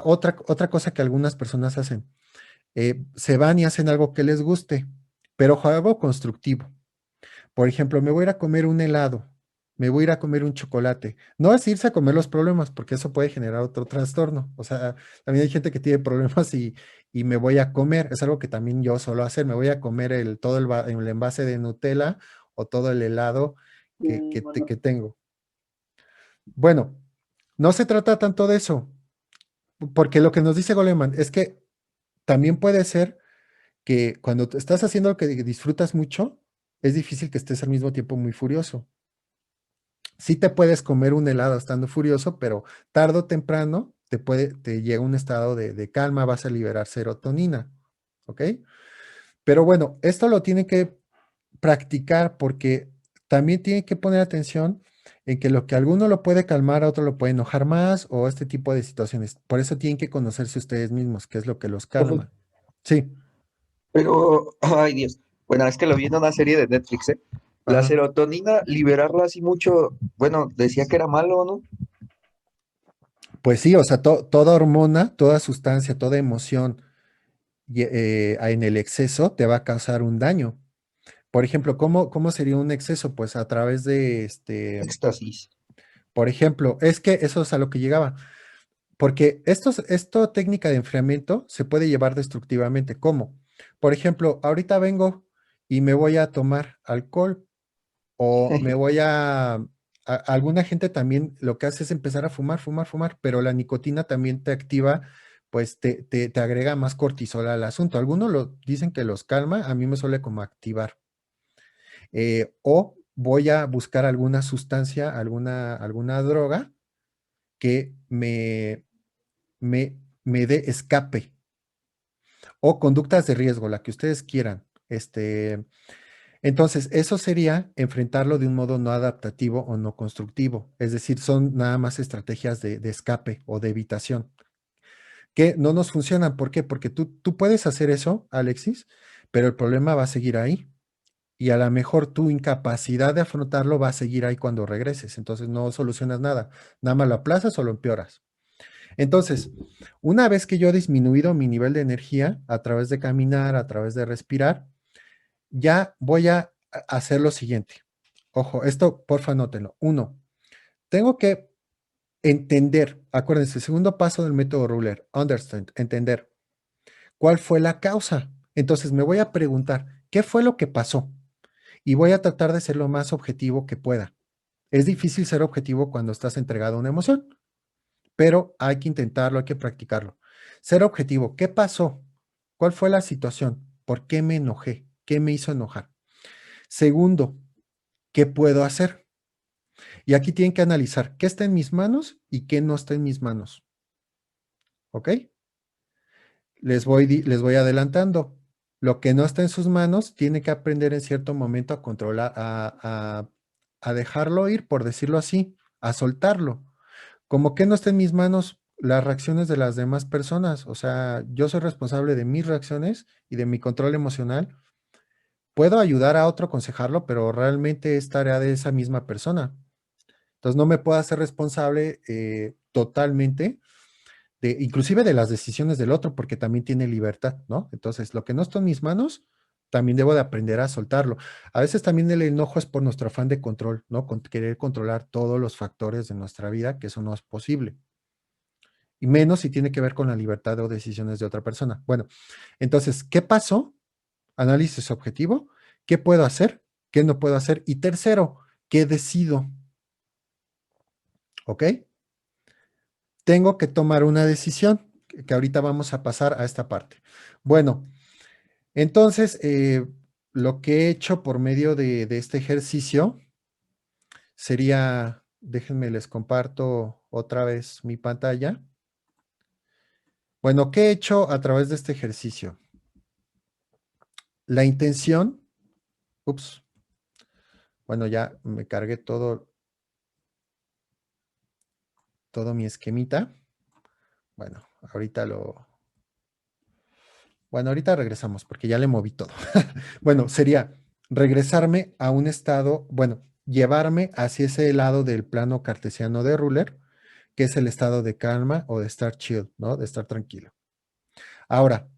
Otra cosa que algunas personas hacen, se van y hacen algo que les guste, pero algo constructivo. Por ejemplo, me voy a ir a comer un helado, me voy a ir a comer un chocolate. No es irse a comer los problemas, porque eso puede generar otro trastorno. O sea, también hay gente que tiene problemas y me voy a comer. Es algo que también yo suelo hacer. Me voy a comer el envase de Nutella o todo el helado que tengo. Bueno, no se trata tanto de eso, porque lo que nos dice Goleman es que también puede ser que cuando estás haciendo lo que disfrutas mucho, es difícil que estés al mismo tiempo muy furioso. Sí te puedes comer un helado estando furioso, pero tarde o temprano te llega un estado de calma, vas a liberar serotonina, ¿ok? Pero bueno, esto lo tienen que practicar porque también tienen que poner atención en que lo que a alguno lo puede calmar, a otro lo puede enojar más o este tipo de situaciones. Por eso tienen que conocerse ustedes mismos, qué es lo que los Profe, calma. Sí, pero, ay Dios, bueno, es que lo vi en una serie de Netflix, ¿eh? La ajá. serotonina, liberarla así mucho, bueno, decía que era malo, ¿no? Pues sí, o sea, toda hormona, toda sustancia, toda emoción en el exceso te va a causar un daño. Por ejemplo, ¿cómo sería un exceso? Pues a través de Éxtasis. por ejemplo, es que eso es a lo que llegaba. Porque esta técnica de enfriamiento se puede llevar destructivamente. ¿Cómo? Por ejemplo, ahorita vengo y me voy a tomar alcohol o me voy alguna gente también lo que hace es empezar a fumar, fumar, fumar, pero la nicotina también te activa, pues te agrega más cortisol al asunto. Algunos lo dicen que los calma, a mí me suele como activar. O voy a buscar alguna sustancia, alguna droga que me dé escape o conductas de riesgo, la que ustedes quieran. Entonces, eso sería enfrentarlo de un modo no adaptativo o no constructivo. Es decir, son nada más estrategias de escape o de evitación que no nos funcionan. ¿Por qué? Porque tú puedes hacer eso, Alexis, pero el problema va a seguir ahí. Y a lo mejor tu incapacidad de afrontarlo va a seguir ahí cuando regreses. Entonces no solucionas nada. Nada más lo aplazas o lo empeoras. Entonces, una vez que yo he disminuido mi nivel de energía a través de caminar, a través de respirar, ya voy a hacer lo siguiente. Ojo, esto porfa anótenlo. Uno, tengo que entender, acuérdense, el segundo paso del método Ruler, understand, entender cuál fue la causa. Entonces me voy a preguntar, ¿qué fue lo que pasó? Y voy a tratar de ser lo más objetivo que pueda. Es difícil ser objetivo cuando estás entregado a una emoción, pero hay que intentarlo, hay que practicarlo. Ser objetivo, ¿qué pasó? ¿Cuál fue la situación? ¿Por qué me enojé? ¿Qué me hizo enojar? Segundo, ¿qué puedo hacer? Y aquí tienen que analizar qué está en mis manos y qué no está en mis manos. ¿Ok? Les voy adelantando. Lo que no está en sus manos tiene que aprender en cierto momento a controlar, a dejarlo ir, por decirlo así, a soltarlo. Como que no está en mis manos las reacciones de las demás personas. O sea, yo soy responsable de mis reacciones y de mi control emocional. Puedo ayudar a otro a aconsejarlo, pero realmente es tarea de esa misma persona. Entonces no me puedo hacer responsable totalmente, inclusive de las decisiones del otro, porque también tiene libertad, ¿no? Entonces, lo que no está en mis manos, también debo de aprender a soltarlo. A veces también el enojo es por nuestro afán de control, ¿no? Con querer controlar todos los factores de nuestra vida, que eso no es posible. Y menos si tiene que ver con la libertad o decisiones de otra persona. Bueno, entonces, ¿qué pasó? Análisis objetivo. ¿Qué puedo hacer? ¿Qué no puedo hacer? Y tercero, ¿qué decido? ¿Ok? Tengo que tomar una decisión, que ahorita vamos a pasar a esta parte. Bueno, entonces, lo que he hecho por medio de este ejercicio sería, déjenme les comparto otra vez mi pantalla. Bueno, ¿qué he hecho a través de este ejercicio? La intención, ups, bueno, ya me cargué todo mi esquemita. Bueno, ahorita regresamos porque ya le moví todo. Bueno, sería regresarme a un estado, bueno, llevarme hacia ese lado del plano cartesiano de Ruler, que es el estado de calma o de estar chill, ¿no? De estar tranquilo. Ahora,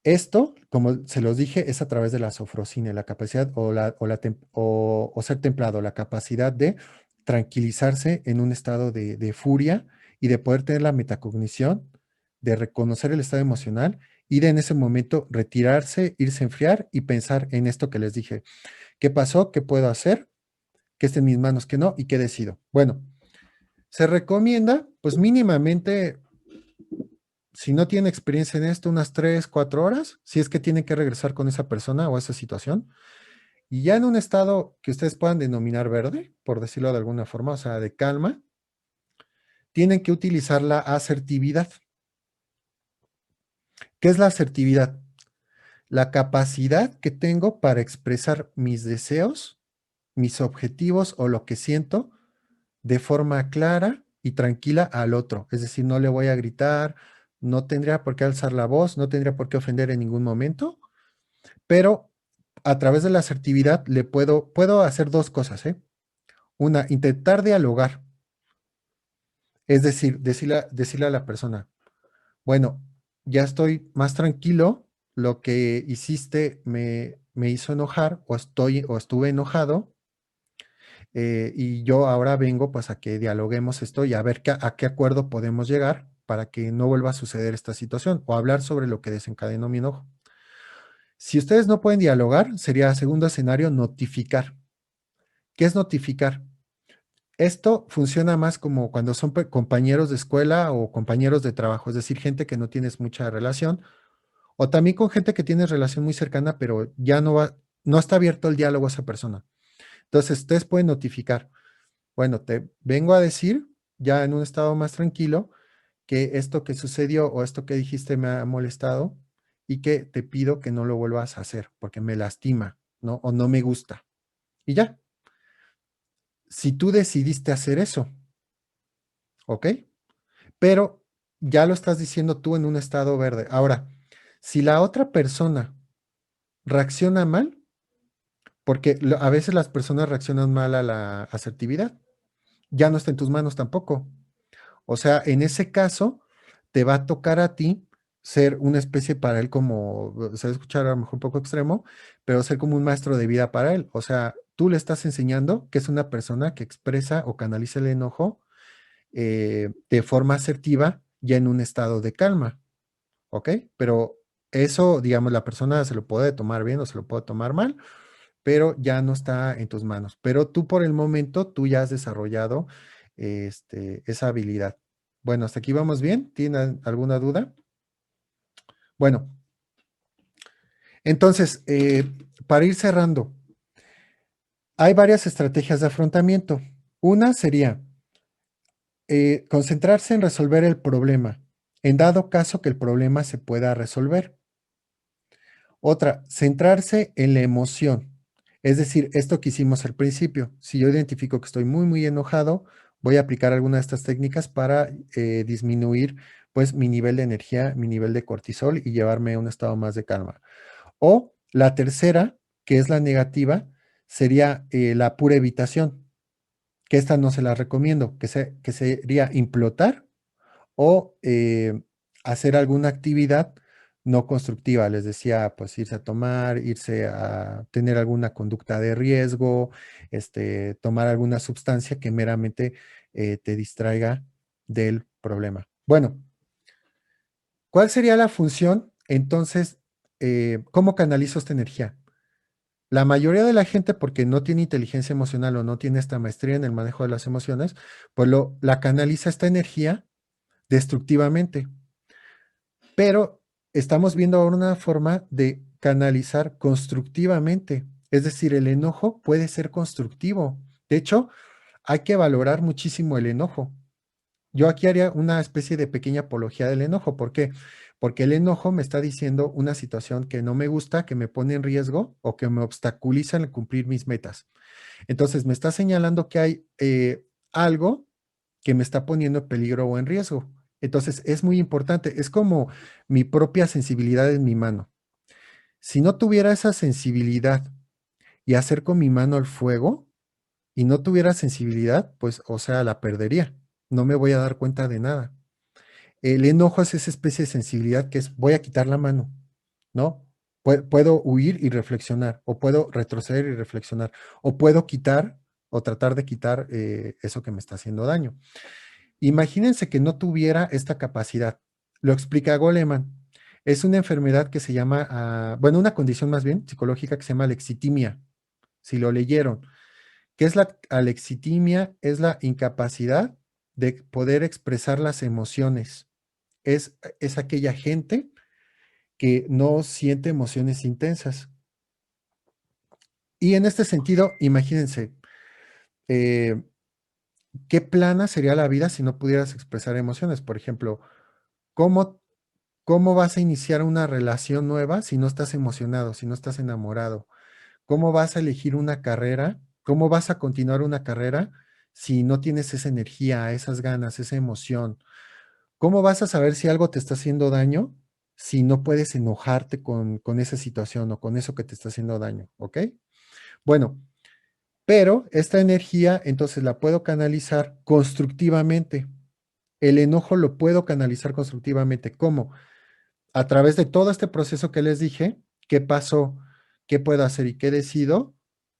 esto, como se los dije, es a través de la sofrosine, la capacidad o ser templado, la capacidad de tranquilizarse en un estado de furia y de poder tener la metacognición, de reconocer el estado emocional y de en ese momento retirarse, irse a enfriar y pensar en esto que les dije. ¿Qué pasó? ¿Qué puedo hacer? ¿Qué está en mis manos? ¿Qué no? ¿Y qué decido? Bueno, se recomienda, pues mínimamente, si no tiene experiencia en esto, unas 3, 4 horas, si es que tiene que regresar con esa persona o esa situación. Y ya en un estado que ustedes puedan denominar verde, por decirlo de alguna forma, o sea, de calma, tienen que utilizar la asertividad. ¿Qué es la asertividad? La capacidad que tengo para expresar mis deseos, mis objetivos o lo que siento de forma clara y tranquila al otro. Es decir, no le voy a gritar, no tendría por qué alzar la voz, no tendría por qué ofender en ningún momento, pero a través de la asertividad le puedo hacer dos cosas, ¿eh? Una, intentar dialogar, es decir, decirle a la persona, bueno, ya estoy más tranquilo, lo que hiciste me hizo enojar o estuve enojado, y yo ahora vengo pues a que dialoguemos esto y a ver a qué acuerdo podemos llegar para que no vuelva a suceder esta situación o hablar sobre lo que desencadenó mi enojo. Si ustedes no pueden dialogar, sería segundo escenario notificar. ¿Qué es notificar? Esto funciona más como cuando son compañeros de escuela o compañeros de trabajo, es decir, gente que no tienes mucha relación, o también con gente que tienes relación muy cercana, pero ya no está abierto el diálogo a esa persona. Entonces, ustedes pueden notificar. Bueno, te vengo a decir, ya en un estado más tranquilo, que esto que sucedió o esto que dijiste me ha molestado y que te pido que no lo vuelvas a hacer porque me lastima, ¿no? O no me gusta. Y ya, si tú decidiste hacer eso, ¿ok? Pero ya lo estás diciendo tú en un estado verde. Ahora, si la otra persona reacciona mal, porque a veces las personas reaccionan mal a la asertividad, ya no está en tus manos tampoco. O sea, en ese caso, te va a tocar a ti ser una especie para él como, se va a escuchar a lo mejor un poco extremo, pero ser como un maestro de vida para él. O sea, tú le estás enseñando que es una persona que expresa o canaliza el enojo de forma asertiva ya en un estado de calma, ¿ok? Pero eso, digamos, la persona se lo puede tomar bien o se lo puede tomar mal, pero ya no está en tus manos. Pero tú por el momento, tú ya has desarrollado esa habilidad. Bueno, hasta aquí vamos bien. ¿Tienen alguna duda? Bueno, entonces, para ir cerrando, hay varias estrategias de afrontamiento. Una sería concentrarse en resolver el problema, en dado caso que el problema se pueda resolver. Otra, centrarse en la emoción. Es decir, esto que hicimos al principio. Si yo identifico que estoy muy, muy enojado, voy a aplicar alguna de estas técnicas para disminuir pues mi nivel de energía, mi nivel de cortisol y llevarme a un estado más de calma. O la tercera, que es la negativa, sería la pura evitación, que esta no se la recomiendo, que sería implotar o hacer alguna actividad no constructiva. Les decía, pues irse a tomar, irse a tener alguna conducta de riesgo, tomar alguna sustancia que meramente te distraiga del problema. Bueno, ¿cuál sería la función? Entonces, ¿cómo canalizo esta energía? La mayoría de la gente, porque no tiene inteligencia emocional o no tiene esta maestría en el manejo de las emociones, pues la canaliza esta energía destructivamente. Pero estamos viendo ahora una forma de canalizar constructivamente. Es decir, el enojo puede ser constructivo. De hecho, hay que valorar muchísimo el enojo. Yo aquí haría una especie de pequeña apología del enojo. ¿Por qué? Porque el enojo me está diciendo una situación que no me gusta, que me pone en riesgo o que me obstaculiza en cumplir mis metas. Entonces, me está señalando que hay algo que me está poniendo en peligro o en riesgo. Entonces, es muy importante. Es como mi propia sensibilidad en mi mano. Si no tuviera esa sensibilidad y acerco mi mano al fuego, y no tuviera sensibilidad, pues, o sea, la perdería. No me voy a dar cuenta de nada. El enojo es esa especie de sensibilidad que es, voy a quitar la mano, ¿no? Puedo huir y reflexionar, o puedo retroceder y reflexionar, o puedo quitar o tratar de quitar eso que me está haciendo daño. Imagínense que no tuviera esta capacidad. Lo explica Goleman. Es una enfermedad que se llama, bueno, una condición más bien psicológica que se llama alexitimia. Si lo leyeron, ¿qué es la alexitimia? Es la incapacidad de poder expresar las emociones. Es aquella gente que no siente emociones intensas. Y en este sentido, imagínense, eh, ¿qué plana sería la vida si no pudieras expresar emociones? Por ejemplo, ¿cómo, ¿cómo vas a iniciar una relación nueva si no estás emocionado, si no estás enamorado? ¿Cómo vas a elegir una carrera? ¿Cómo vas a continuar una carrera si no tienes esa energía, esas ganas, esa emoción? ¿Cómo vas a saber si algo te está haciendo daño si no puedes enojarte con esa situación o con eso que te está haciendo daño? ¿Ok? Bueno, pero esta energía entonces la puedo canalizar constructivamente. El enojo lo puedo canalizar constructivamente. ¿Cómo? A través de todo este proceso que les dije, ¿qué pasó? ¿Qué puedo hacer y qué decido?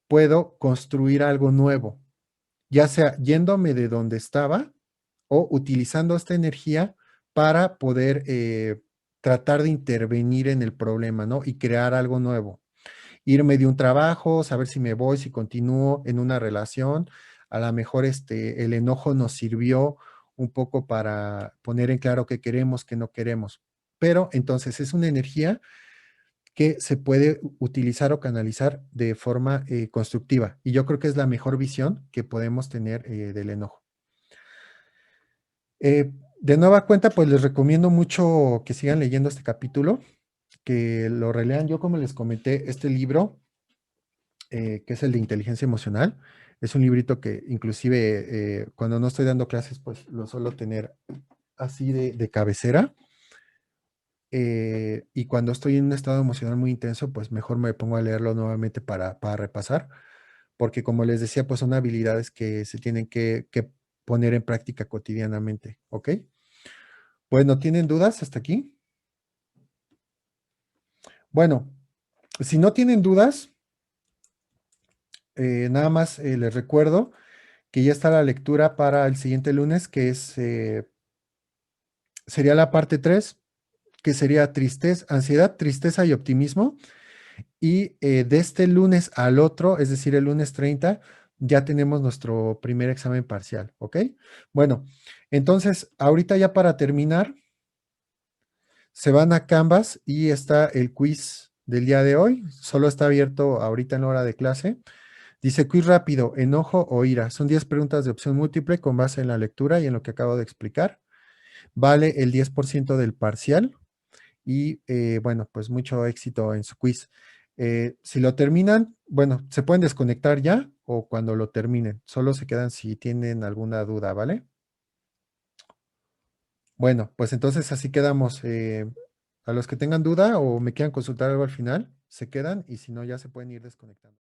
Puedo construir algo nuevo, ya sea yéndome de donde estaba o utilizando esta energía para poder tratar de intervenir en el problema, ¿no? Y crear algo nuevo. Irme de un trabajo, saber si me voy, si continúo en una relación. A lo mejor el enojo nos sirvió un poco para poner en claro qué queremos, qué no queremos. Pero entonces es una energía que se puede utilizar o canalizar de forma constructiva. Y yo creo que es la mejor visión que podemos tener del enojo. De nueva cuenta, pues les recomiendo mucho que sigan leyendo este capítulo, que lo relean. Yo, como les comenté, este libro, que es el de inteligencia emocional, es un librito que inclusive cuando no estoy dando clases, pues lo suelo tener así de cabecera. Y cuando estoy en un estado emocional muy intenso, pues mejor me pongo a leerlo nuevamente para repasar, porque como les decía, pues son habilidades que se tienen que poner en práctica cotidianamente, ¿ok? Bueno, ¿tienen dudas hasta aquí? Bueno, si no tienen dudas, nada más les recuerdo que ya está la lectura para el siguiente lunes, que sería la parte 3, que sería tristeza, ansiedad, tristeza y optimismo. Y de este lunes al otro, es decir, el lunes 30, ya tenemos nuestro primer examen parcial, ¿ok? Bueno, entonces, ahorita ya para terminar, se van a Canvas y está el quiz del día de hoy. Solo está abierto ahorita en la hora de clase. Dice quiz rápido, enojo o ira. Son 10 preguntas de opción múltiple con base en la lectura y en lo que acabo de explicar. Vale el 10% del parcial y bueno, pues mucho éxito en su quiz. Si lo terminan, bueno, se pueden desconectar ya o cuando lo terminen. Solo se quedan si tienen alguna duda, ¿vale? Bueno, pues entonces así quedamos. A los que tengan duda o me quieran consultar algo al final, se quedan y si no, ya se pueden ir desconectando.